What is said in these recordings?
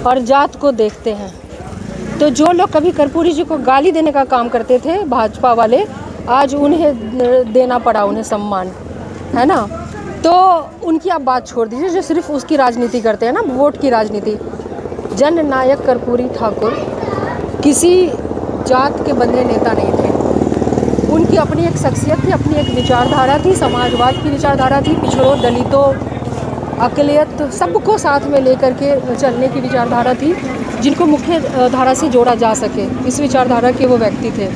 और जात को देखते हैं। तो जो लोग कभी कर्पूरी जी को गाली देने का काम करते थे भाजपा वाले, आज उन्हें देना पड़ा उन्हें सम्मान, है ना। तो उनकी आप बात छोड़ दीजिए, जो सिर्फ उसकी राजनीति करते हैं ना, वोट की राजनीति। जननायक कर्पूरी ठाकुर किसी जात के बंधे नेता नहीं थे। उनकी अपनी एक शख्सियत थी, अपनी एक विचारधारा थी, समाजवाद की विचारधारा थी, पिछड़ों, दलितों, अक़लियत सबको साथ में लेकर के चलने की विचारधारा थी, जिनको मुख्य धारा से जोड़ा जा सके, इस विचारधारा के वो व्यक्ति थे।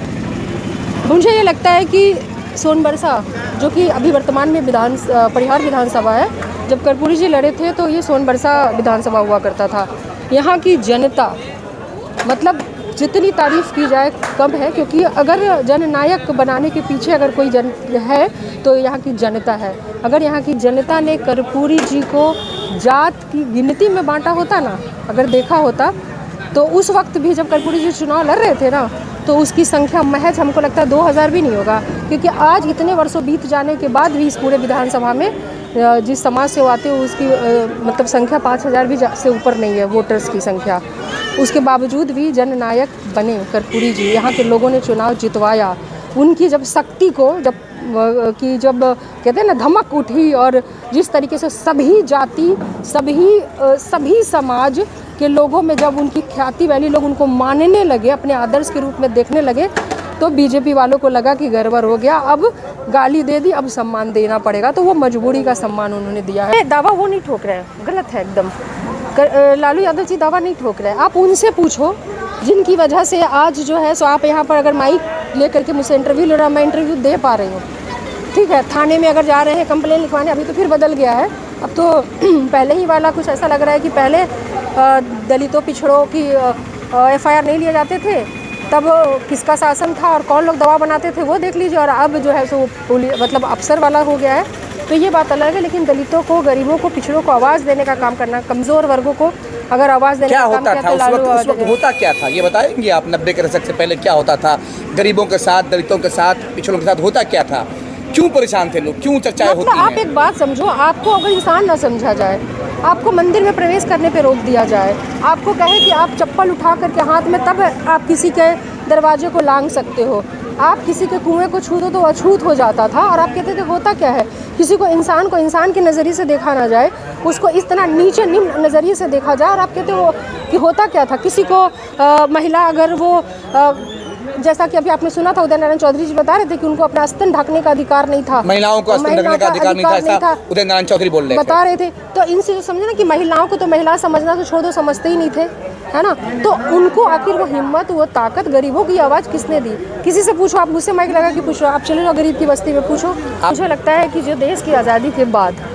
मुझे ये लगता है कि सोनबरसा, जो कि अभी वर्तमान में परिहार विधानसभा है, जब कर्पूरी जी लड़े थे तो ये सोनबरसा विधानसभा हुआ करता था। यहाँ की जनता, मतलब जितनी तारीफ़ की जाए कम है, क्योंकि अगर जननायक बनाने के पीछे अगर कोई जन है तो यहाँ की जनता है। अगर यहाँ की जनता ने कर्पूरी जी को जात की गिनती में बांटा होता ना, अगर देखा होता, तो उस वक्त भी जब कर्पूरी जी चुनाव लड़ रहे थे ना, तो उसकी संख्या महज हमको लगता है 2000 भी नहीं होगा, क्योंकि आज इतने वर्षों बीत जाने के बाद भी इस पूरे विधानसभा में जिस समाज से वो आते हैं उसकी मतलब संख्या 5000 भी से ऊपर नहीं है वोटर्स की संख्या। उसके बावजूद भी जननायक बने कर्पूरी जी, यहाँ के लोगों ने चुनाव जितवाया। उनकी जब शक्ति को जब कहते हैं ना धमक उठी, और जिस तरीके से सभी जाति, सभी समाज के लोगों में जब उनकी ख्याति वाली लोग उनको मानने लगे, अपने आदर्श के रूप में देखने लगे, तो बीजेपी वालों को लगा कि गड़बड़ हो गया, अब गाली दे दी, अब सम्मान देना पड़ेगा। तो वो मजबूरी का सम्मान उन्होंने दिया है। दावा वो नहीं ठोक रहे हैं, गलत है एकदम। लालू यादव जी दावा नहीं ठोक रहे हैं। आप उनसे पूछो जिनकी वजह से आज जो है सो आप यहाँ पर अगर माइक लेकर के मुझसे इंटरव्यू ले रहा हूँ, मैं इंटरव्यू दे पा रही हूँ, ठीक है। थाने में अगर जा रहे हैं कंप्लेन लिखवाने, अभी तो फिर बदल गया है, अब तो पहले ही वाला कुछ ऐसा लग रहा है कि पहले दलितों पिछड़ों की FIR नहीं लिए जाते थे, तब किसका शासन था और कौन लोग दबाव बनाते थे वो देख लीजिए, और अब जो है सो मतलब अफसर वाला हो गया है। तो ये बात अलग है, लेकिन दलितों को, गरीबों को, पिछड़ों को आवाज़ देने का काम करना, कमज़ोर वर्गों को अगर आवाज़ देने का काम किया तो उस वक्त होता क्या था ये बताएंगे आप? 90 के दशक से पहले क्या होता था गरीबों के साथ, दलितों के साथ, पिछड़ों के साथ होता क्या था? क्यों परेशान थे लोग, क्यों चर्चाएं होती हैं? आप एक बात समझो, आपको अगर इंसान ना समझा जाए, आपको मंदिर में प्रवेश करने पे रोक दिया जाए, आपको कहे कि आप चप्पल उठा करके हाथ में, तब आप किसी के दरवाजे को लांग सकते हो, आप किसी के कुएं को छू दो तो अछूत हो जाता था, और आप कहते थे होता क्या है? किसी को इंसान के नज़रिए से देखा ना जाए, उसको इस तरह नीचे निम्न नज़रिए से देखा जाए, और आप कहते हो कि होता क्या था? किसी को महिला अगर वो जैसा कि अभी आपने सुना था, उदय नारायण चौधरी जी बता रहे थे कि उनको अपना स्तन ढकने का अधिकार नहीं था, महिलाओं को स्तन ढकने का अधिकार नहीं था, ऐसा उदय नारायण चौधरी बता रहे थे। तो इनसे जो समझे ना कि महिलाओं को तो महिला समझना तो छोड़ दो, समझते ही नहीं थे, है ना। तो उनको आखिर वो हिम्मत, वो ताकत, गरीबों की आवाज़ किसने दी? किसी से पूछो, आप मुझसे माइक लगा कि पूछो, आप चले जाओ गरीब की बस्ती में पूछो। मुझे लगता है कि जो देश की आज़ादी के बाद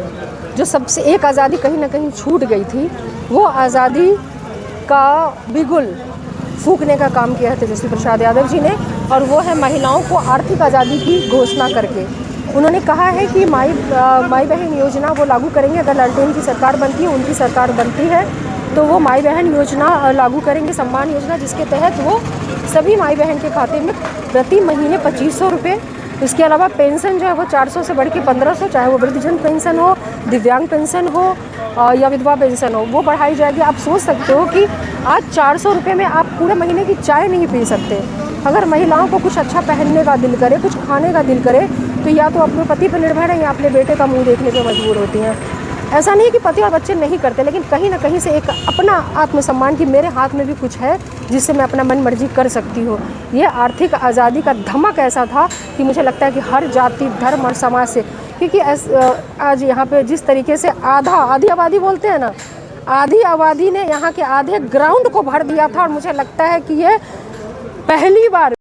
जो सबसे एक आज़ादी कहीं ना कहीं छूट गई थी, वो आज़ादी का बिगुल फूंकने का काम किया है तेजस्वी प्रसाद यादव जी ने, और वो है महिलाओं को आर्थिक आज़ादी की घोषणा करके। उन्होंने कहा है कि माई बहन योजना वो लागू करेंगे, अगर ललटेन की सरकार बनती है, उनकी सरकार बनती है, तो वो माई बहन योजना लागू करेंगे, सम्मान योजना, जिसके तहत वो सभी माई बहन के खाते में प्रति महीने 2500 रुपये, इसके अलावा पेंशन जो है वो 400 से बढ़ के 1500, चाहे वो वृद्धजन पेंशन हो, दिव्यांग पेंशन हो या विधवा पेंशन हो, वो बढ़ाई जाएगी। आप सोच सकते हो कि आज 400 रुपये में आप पूरे महीने की चाय नहीं पी सकते। अगर महिलाओं को कुछ अच्छा पहनने का दिल करे, कुछ खाने का दिल करे, तो या तो अपने पति पर निर्भर है या अपने बेटे का मुंह देखने पर मजबूर होती हैं। ऐसा नहीं है कि पति और बच्चे नहीं करते, लेकिन कहीं ना कहीं से एक अपना आत्मसम्मान की मेरे हाथ में भी कुछ है जिससे मैं अपना मन मर्जी कर सकती हूँ। ये आर्थिक आज़ादी का धमक ऐसा था कि मुझे लगता है कि हर जाति, धर्म और समाज से, क्योंकि आज यहाँ पे जिस तरीके से आधी आबादी बोलते हैं ना, आधी आबादी ने यहाँ के आधे ग्राउंड को भर दिया था, और मुझे लगता है कि ये पहली बार